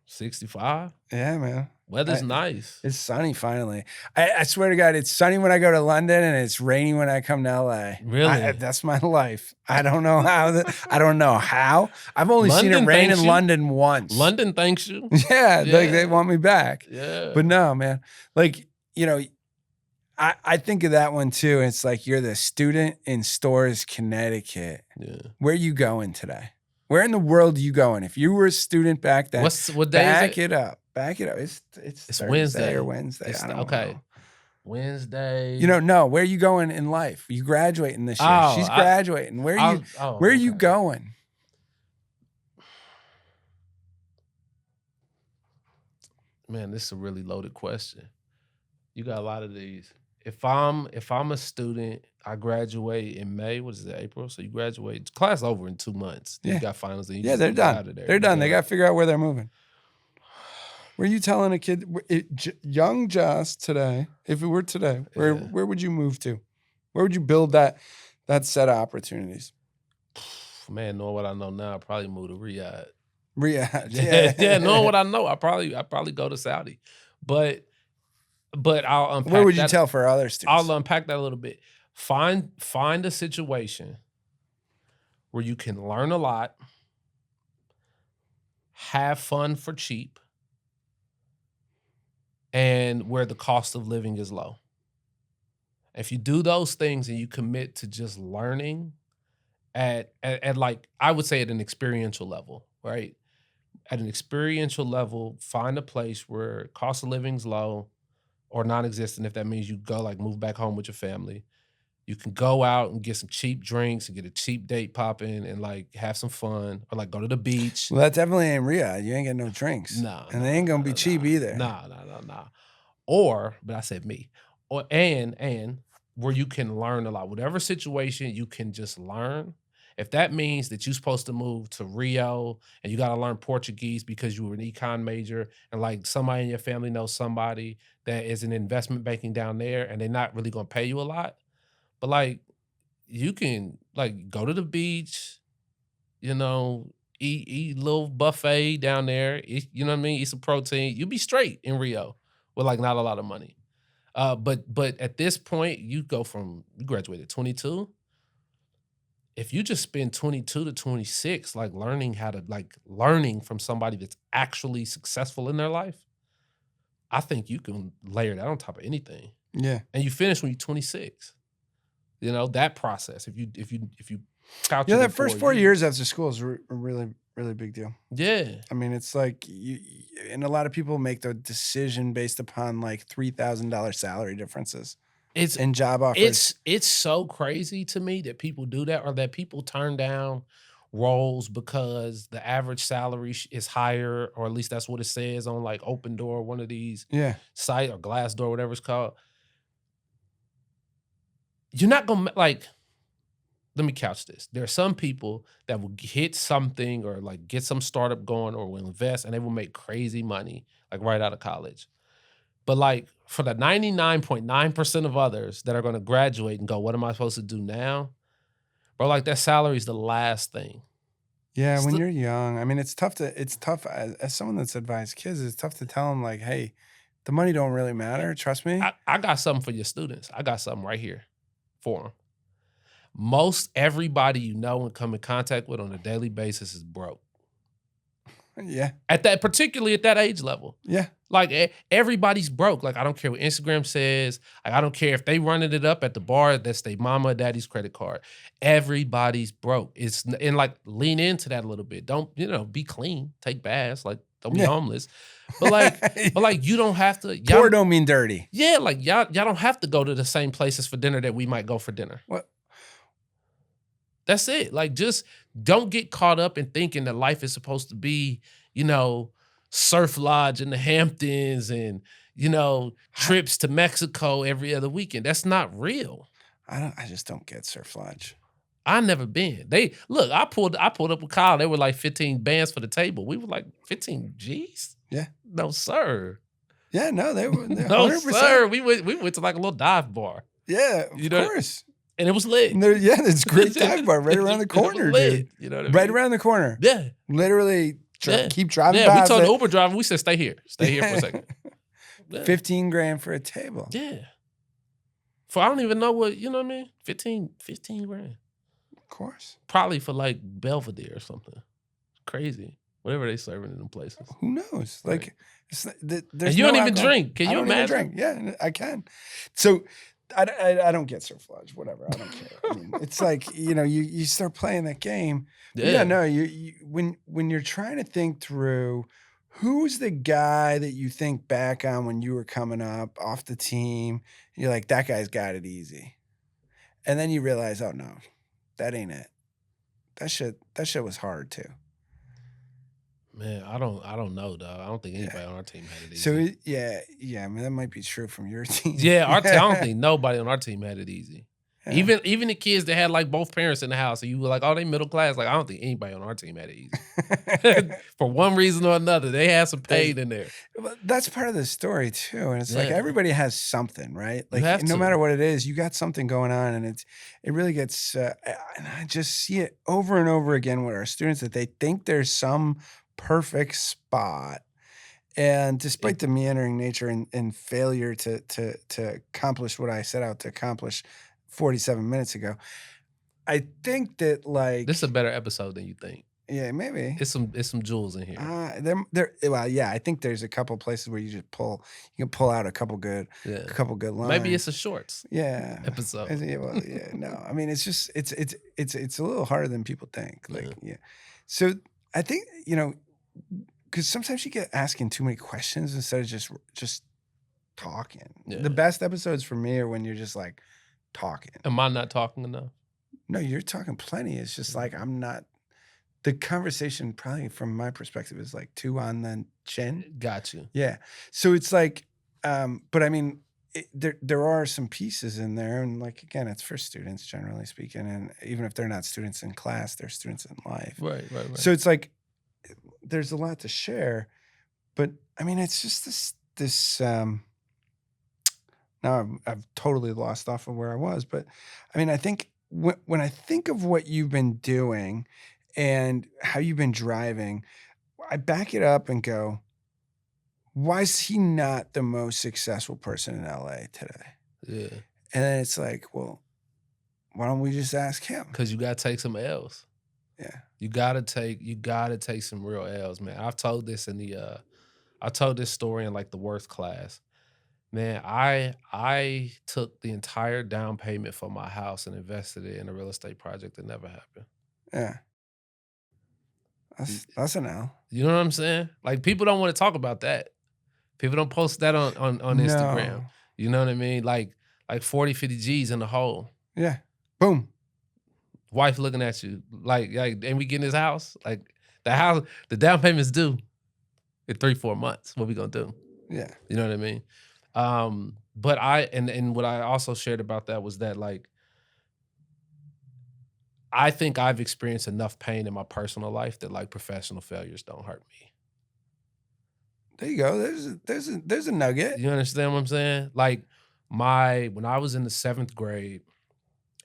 65. Yeah, man. Weather's nice. It's sunny finally. I swear to God, it's sunny when I go to London and it's rainy when I come to LA. Really? That's my life. I don't know how. I don't know how. I've only seen it rain in London once. London thanks you. Yeah, like they want me back. Yeah. But no, man. Like, I think of that one too. It's like you're the student in Stores, Connecticut. Yeah. Where are you going today? Where in the world are you going? If you were a student back then, What day is back it? it up. Back it up. It's Thursday Wednesday or Wednesday. It's I don't okay. know. Wednesday. You know, no. Where are you going in life? You graduating this year? Oh, She's graduating. Where are you okay. going? Man, this is a really loaded question. You got a lot of these. If I'm a student, I graduate in May. What is it, April? So you graduate, class over in 2 months. Then Yeah. you got finals. Then you Yeah, just they're get done. out of there. They're You done. They got to figure out where they're moving. Were you telling a kid, young Joss today, if it were today, where would you move to? Where would you build that set of opportunities? Man, knowing what I know now, I'd probably move to Riyadh. Riyadh. Yeah, knowing what I know, I'd probably go to Saudi. But I'll unpack Where would that. you tell for other students? I'll unpack that a little bit. Find a situation where you can learn a lot, have fun for cheap, and where the cost of living is low. If you do those things and you commit to just learning at like, I would say at an experiential level, right? At an experiential level, find a place where cost of living's low or non-existent, if that means you go like move back home with your family. You can go out and get some cheap drinks and get a cheap date popping and like have some fun or like go to the beach. Well, that definitely ain't Riyadh. You ain't getting no drinks. No. And they ain't going to be cheap either. No. Or, but I said me. Or and where you can learn a lot. Whatever situation you can just learn. If that means that you're supposed to move to Rio and you got to learn Portuguese because you were an econ major and like somebody in your family knows somebody that is in investment banking down there and they're not really going to pay you a lot. But like you can like go to the beach, you know, eat a little buffet down there, you know what I mean? Eat some protein. You'll be straight in Rio with like not a lot of money. But at this point, you graduated 22. If you just spend 22 to 26 like learning from somebody that's actually successful in their life, I think you can layer that on top of anything. Yeah. And you finish when you're 26. You know, that process. If you couch that first 4 years after school is a really, really big deal. Yeah. I mean, it's like and a lot of people make the decision based upon like $3,000 salary differences. And job offers. It's so crazy to me that people do that or that people turn down roles because the average salary is higher, or at least that's what it says on like Open Door, one of these site or Glassdoor, whatever it's called. You're not gonna like. Let me couch this. There are some people that will hit something or like get some startup going or will invest and they will make crazy money like right out of college. But like for the 99.9% of others that are going to graduate and go, what am I supposed to do now? Bro, like that salary is the last thing. Yeah, when you're young, I mean, it's tough as someone that's advised kids, it's tough to tell them like, hey, the money don't really matter. Trust me. I got something for your students. I got something right here for them. Most everybody you know and come in contact with on a daily basis is broke. Yeah. Particularly at that age level. Yeah. Like everybody's broke. Like I don't care what Instagram says. Like I don't care if they running it up at the bar. That's their mama or daddy's credit card. Everybody's broke. And like lean into that a little bit. Don't be clean. Take baths. Like don't be homeless. But like you don't have to. Poor don't mean dirty. Yeah, like y'all don't have to go to the same places for dinner that we might go for dinner. What? That's it. Like, just don't get caught up in thinking that life is supposed to be, surf lodge in the Hamptons and, trips to Mexico every other weekend. That's not real. I just don't get surf lodge. I never been. I pulled up with Kyle. They were like 15 bands for the table. We were like 15 G's. Yeah. No, sir. Yeah, no, they were. No, 100%. Sir. We went to like a little dive bar. Yeah, of course. And it was lit. It's a great dive bar right around the corner, dude. You know what I mean? Right around the corner. Yeah. Literally keep driving by. Yeah, we told the the Uber driver, we said, stay here. Stay here for a second. Yeah. 15 grand for a table. Yeah. I don't even know what, you know what I mean? 15 grand. Of course. Probably for like Belvedere or something. Crazy. Whatever they serving in them places. Who knows? Right. Like, there's And you no don't even alcohol. drink. Can I you don't even imagine? drink. Yeah, I can. So I don't get Surf Lodge. Whatever. I don't care. I mean, it's like, you start playing that game. But Yeah. no, you when you're trying to think through who's the guy that you think back on when you were coming up off the team, you're like, that guy's got it easy. And then you realize, oh no, that ain't it. That shit was hard too. Man, I don't know, dog. I don't think anybody on our team had it easy. So I mean, that might be true from your team. Yeah, I don't think nobody on our team had it easy. Yeah. Even the kids that had like both parents in the house, and you were like, oh, they middle class. Like, I don't think anybody on our team had it easy. For one reason or another, they had some pain in there. Well, that's part of the story too, and it's like Yeah. everybody has something, right? You Like have no to. matter what it is, you got something going on, and it really gets. And I just see it over and over again with our students that they think there's some perfect spot, and despite the meandering nature and failure to accomplish what I set out to accomplish 47 minutes ago, I think that like This is a better episode than you think. yeah, maybe. It's some jewels in here. Well, yeah, I think there's a couple places where you can pull out a couple good lines. Maybe it's a shorts yeah episode. No, I mean it's just it's a little harder than people think. Like so I think because sometimes you get asking too many questions instead of just talking. Yeah. The best episodes for me are when you're just like talking. Am I not talking enough? No, you're talking plenty. It's just like I'm not. The conversation, probably from my perspective, is like too on the chin. Got you. Yeah. So it's like, but I mean, there are some pieces in there, and like again, it's for students generally speaking, and even if they're not students in class, they're students in life. Right. So it's like there's a lot to share, but I mean, it's just this. Now I've totally lost off of where I was, but I mean, I think when I think of what you've been doing and how you've been driving, I back it up and go, why is he not the most successful person in LA today? Yeah. And then it's like, well, why don't we just ask him? Because you gotta take some L's. Yeah. You gotta take some real L's, man. I've told this I told this story in like the worth class. Man, I took the entire down payment for my house and invested it in a real estate project that never happened. Yeah. That's an L. You know what I'm saying? Like people don't want to talk about that. People don't post that on Instagram. No. You know what I mean? Like 40, 50 G's in the hole. Yeah. Boom. Wife looking at you. Like, and we get in this house. Like the down payment's due in 3-4 months. What we gonna do? Yeah. You know what I mean? But and what I also shared about that was that like I think I've experienced enough pain in my personal life that like professional failures don't hurt me. There you go. There's a nugget. You understand what I'm saying? Like when I was in the 7th grade,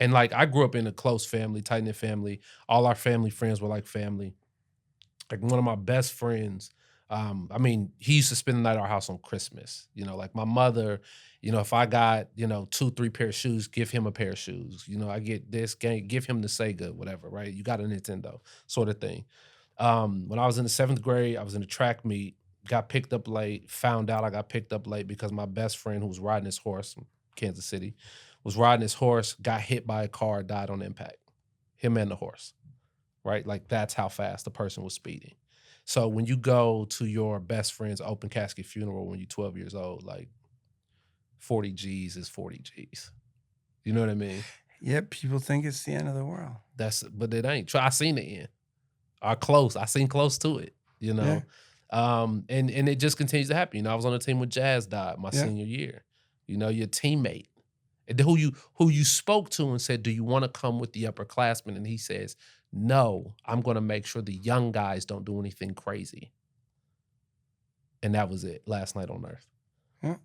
and like I grew up in a close family, tight-knit family. All our family friends were like family. Like one of my best friends, I mean, he used to spend the night at our house on Christmas. You know, like my mother, if I got, 2-3 pair of shoes, give him a pair of shoes. I get this game, give him the Sega, whatever, right? You got a Nintendo, sort of thing. When I was in the 7th grade, I was in a track meet, got picked up late, found out I got picked up late because my best friend who was riding his horse from Kansas City was riding his horse, got hit by a car, died on impact. Him and the horse, right? Like that's how fast the person was speeding. So when you go to your best friend's open casket funeral when you're 12 years old, like 40 G's is 40 G's. You know what I mean? Yep, people think it's the end of the world. But it ain't. I seen the end. I seen close to it, Yeah. And it just continues to happen. I was on a team when Jazz died my senior year. Your teammate. And who you spoke to and said, do you want to come with the upperclassmen? And he says, no, I'm going to make sure the young guys don't do anything crazy. And that was it. Last Night on Earth. Yeah.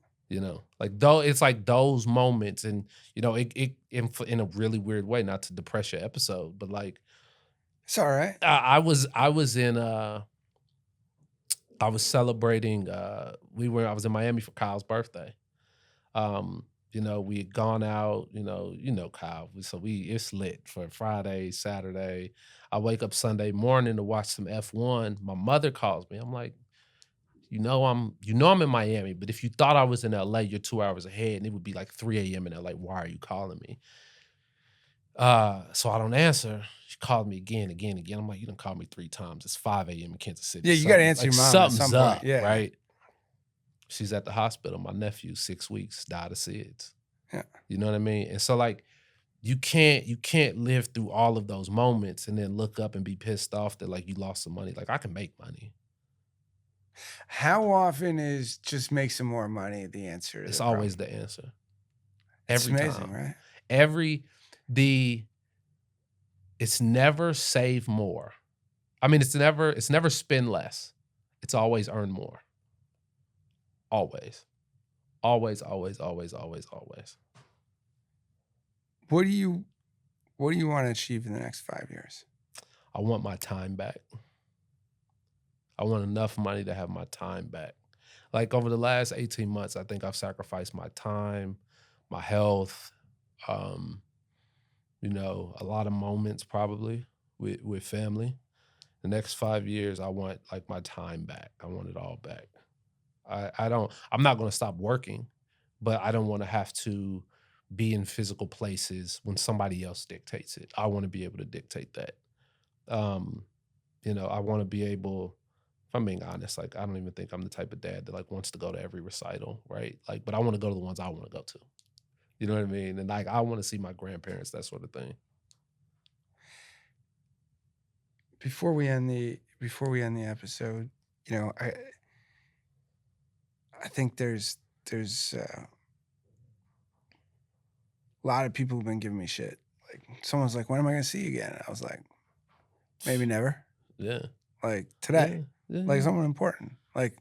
Like though it's like those moments, and it in a really weird way, not to depress your episode, but like It's all right. I was celebrating. I was in Miami for Kyle's birthday, You know, we had gone out, Kyle. So it's lit for Friday, Saturday. I wake up Sunday morning to watch some F1. My mother calls me. I'm like, I'm in Miami, but if you thought I was in LA, you're 2 hours ahead, and it would be like 3 a.m. in LA. Why are you calling me? So I don't answer. She called me again. I'm like, you done called me 3 times. It's 5 a.m. in Kansas City. Yeah, you got to answer your mom something's at some point. up, Yeah. right? She's at the hospital. My nephew, 6 weeks, died of SIDS. Yeah. You know what I mean? And so like, you can't live through all of those moments and then look up and be pissed off that like you lost some money. Like I can make money. How often is just make some more money the answer? It's always the answer. It's Every amazing, time. right? It's never save more. I mean, it's never spend less. It's always earn more. Always. Always, always, always, always, always. What do you want to achieve in the next 5 years? I want my time back. I want enough money to have my time back. Like over the last 18 months, I think I've sacrificed my time, my health, a lot of moments probably with family. The next 5 years, I want like my time back. I want it all back. I'm not going to stop working, but I don't want to have to be in physical places when somebody else dictates it. I want to be able to dictate that. I want to be able, if I'm being honest, like I don't even think I'm the type of dad that like wants to go to every recital, right? Like, but I want to go to the ones I want to go to. You know what I mean? And like I want to see my grandparents, that sort of thing. Before we end the episode, I think there's a lot of people who've been giving me shit. Like someone's like, when am I gonna see you again? And I was like, maybe never. Yeah. Like today. Yeah. Like someone important. Like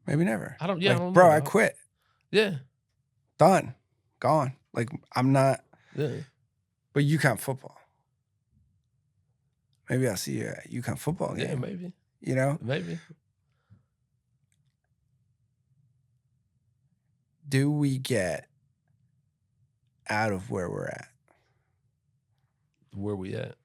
maybe never. I don't know. Bro, I quit. Yeah. Done. Gone. Like I'm not. Yeah. But UConn football. Maybe I'll see you at UConn football game. Yeah, maybe. Maybe. Do we get out of where we're at? Where we at?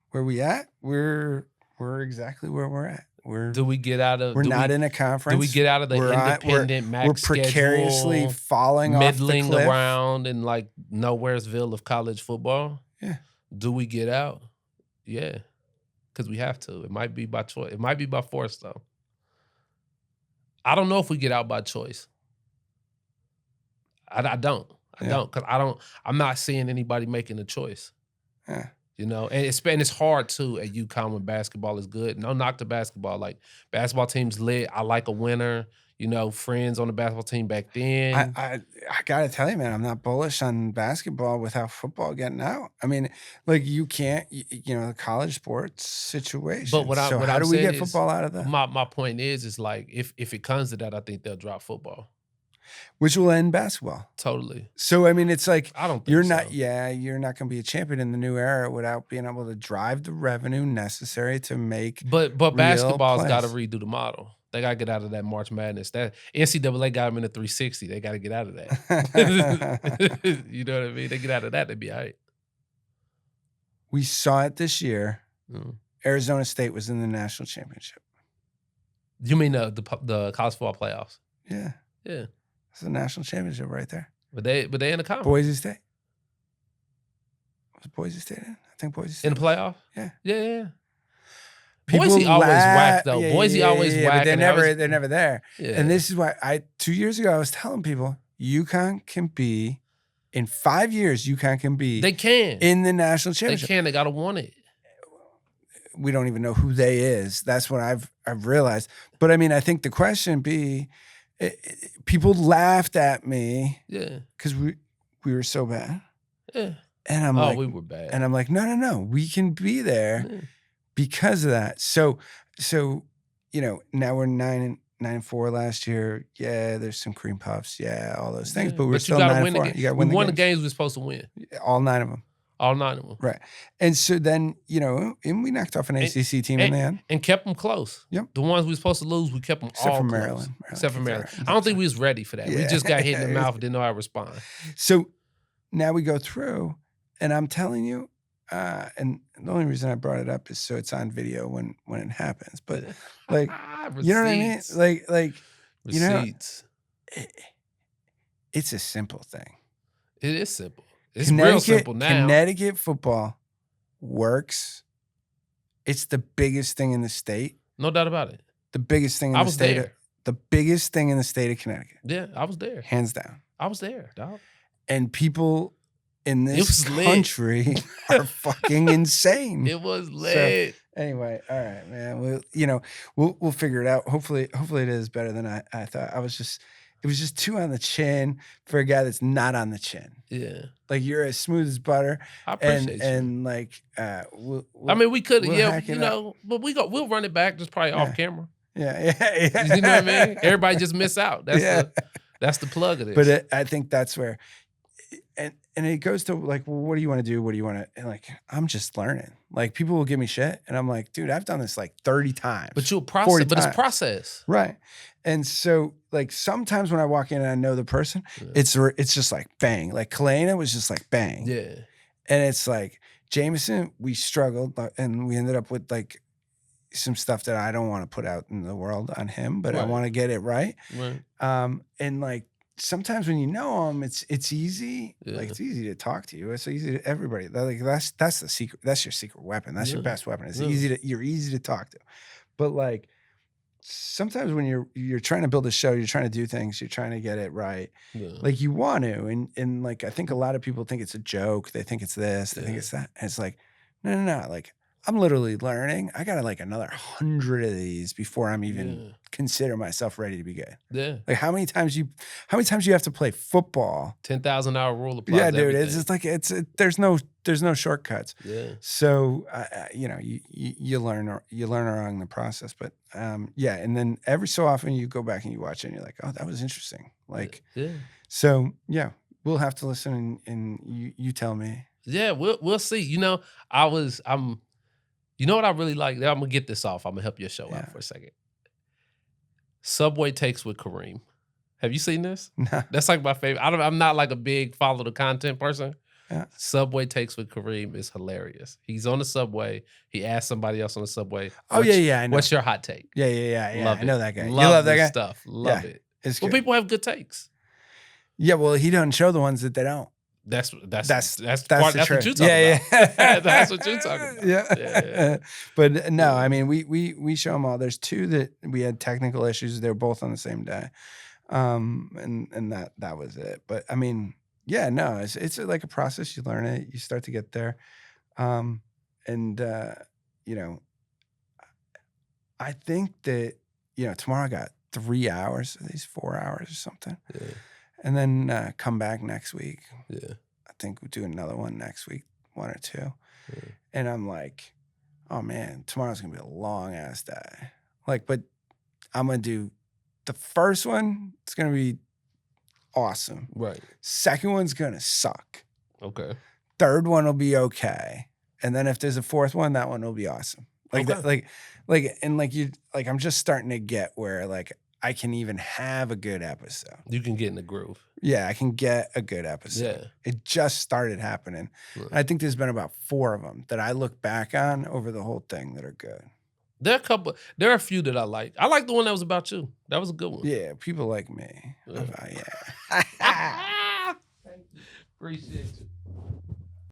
Where we at? We're exactly where we're at. Do we get out of? We're not in a conference. Do we get out of the independent max We're precariously schedule, falling off the cliff, middling around in like nowheresville of college football? Yeah. Do we get out? Yeah, because we have to. It might be by choice. It might be by force though. I don't know if we get out by choice. I don't because I'm not seeing anybody making a choice. Yeah. And it's hard too at UConn when basketball is good. No knock to basketball. Like basketball team's lit. I like a winner. Friends on the basketball team back then. I gotta tell you, man, I'm not bullish on basketball without football getting out. I mean, like you can't, the college sports situation. But how do we get football out of that? My point is like if it comes to that, I think they'll drop football. Which will end basketball. Totally. So I mean, it's like I don't think you're so. not. Yeah, you're not going to be a champion in the new era without being able to drive the revenue necessary to make. But basketball's got to redo the model. They got to get out of that March Madness. That NCAA got them in the 360. They got to get out of that. You know what I mean? They get out of that, they'd be all right. We saw it this year. Arizona State was in the national championship. You mean the college football playoffs? Yeah. Yeah. It's a national championship right there. But they in the conference. Boise State. Was Boise State in? I think Boise State. In the playoff? Yeah. Yeah. People Boise always whack though. Yeah, Boise always whack. But they're never there. Yeah. And this is why 2 years ago I was telling people UConn can be, in 5 years, UConn can be. They can. In the national championship. They gotta want it. We don't even know who they is. That's what I've realized. But I mean, I think the question be, people laughed at me. Yeah. Because we were so bad. Yeah. And I'm like, we were bad. And I'm like, no. We can be there because of that. So now we're 9-4 last year. Yeah, there's some cream puffs. Yeah, all those things. But we're still 9-4. You got to win. We won the games we're supposed to win. All 9 of them. All 9 of them. Right. And so then, and we knocked off an ACC team in the end. And kept them close. Yep. The ones we were supposed to lose, we kept them Except all for close. Maryland. Except for kicked Maryland. our- I don't think we was ready for that. We Yeah. just got hit in the mouth and didn't know how to respond. So now we go through, and I'm telling you, and the only reason I brought it up is so it's on video when it happens. But like, you know what I mean? Like Receipts. It's a simple thing. It is simple. It's real simple now. Connecticut football works. It's the biggest thing in the state. No doubt about it. The biggest thing in I the was state. there. The biggest thing in the state of Connecticut. Yeah, I was there. Hands down. I was there, dog. And people in this was lit. country are fucking insane. It was lit. So, anyway, all right, man. We'll figure it out. Hopefully it is better than I thought. It was just too on the chin for a guy that's not on the chin. Yeah. Like you're as smooth as butter. I appreciate you. And like we could, we'll hack it up. but we'll run it back just probably off camera. Yeah. You know what I mean? Everybody just miss out. That's the plug of this. But I think that's where, and it goes to like, well, what do you want to do? What do you want to? And like, I'm just learning. Like people will give me shit, and I'm like, dude, I've done this like 30 times. But you'll process. But it's process, right? And so like sometimes when I walk in and I know the person, it's just like bang. Like Kalena was just like bang. Yeah. And it's like Jameson, we struggled, and we ended up with like some stuff that I don't want to put out in the world on him, but I want to get it right. Right. And like sometimes when you know him, it's easy. Yeah. Like it's easy to talk to you. It's easy to everybody. Like that's the secret. That's your secret weapon. That's your best weapon. It's you're easy to talk to. But like sometimes when you're trying to build a show, you're trying to do things, you're trying to get it right. Yeah. Like you want to, and like I think a lot of people think it's a joke. They think it's this. They think it's that. And it's like no. Like I'm literally learning. I got like another 100 of these before I'm even consider myself ready to be good. Yeah. Like how many times you have to play football? 10,000 hour rule applies. Yeah, dude. Everything. It's just like there's no shortcuts. Yeah. So you learn along the process, but and then every so often you go back and you watch it and you're like, oh, that was interesting. Like So we'll have to listen and you tell me. Yeah, we'll see. I'm. You know what I really like? I'm gonna get this off. I'm gonna help your show out for a second. Subway Takes with Kareem. Have you seen this? No. That's like my favorite. I'm not like a big follow the content person. Yeah. Subway Takes with Kareem is hilarious. He's on the subway. He asked somebody else on the subway. Oh yeah, I know. What's your hot take? Yeah. Love I know that guy. Love you love that guy? Stuff. Love it. It's well, good. people have good takes. Yeah, well, he doesn't show the ones that they don't. That's what you're talking yeah. about. That's what you're talking about. Yeah. But no, I mean, we show them all. There's two that we had technical issues. They were both on the same day, and that was it. But I mean, no, it's like a process. You learn it. You start to get there, I think that tomorrow I got 3 hours of these 4 hours or something. Yeah. And then come back next week. Yeah. I think we'll do another one next week, 1 or 2. Yeah. And I'm like, oh man, tomorrow's gonna be a long ass day. Like, but I'm gonna do the first one, it's gonna be awesome. Right. Second one's gonna suck. Okay. Third one will be okay. And then if there's a fourth one, that one will be awesome. Like I'm just starting to get where like I can even have a good episode. You can get in the groove. Yeah, I can get a good episode. Yeah. It just started happening. Right. I think there's been about 4 of them that I look back on over the whole thing that are good. There are a few that I like. I like the one that was about you. That was a good one. Yeah, people like me. Yeah. Yeah. Appreciate you.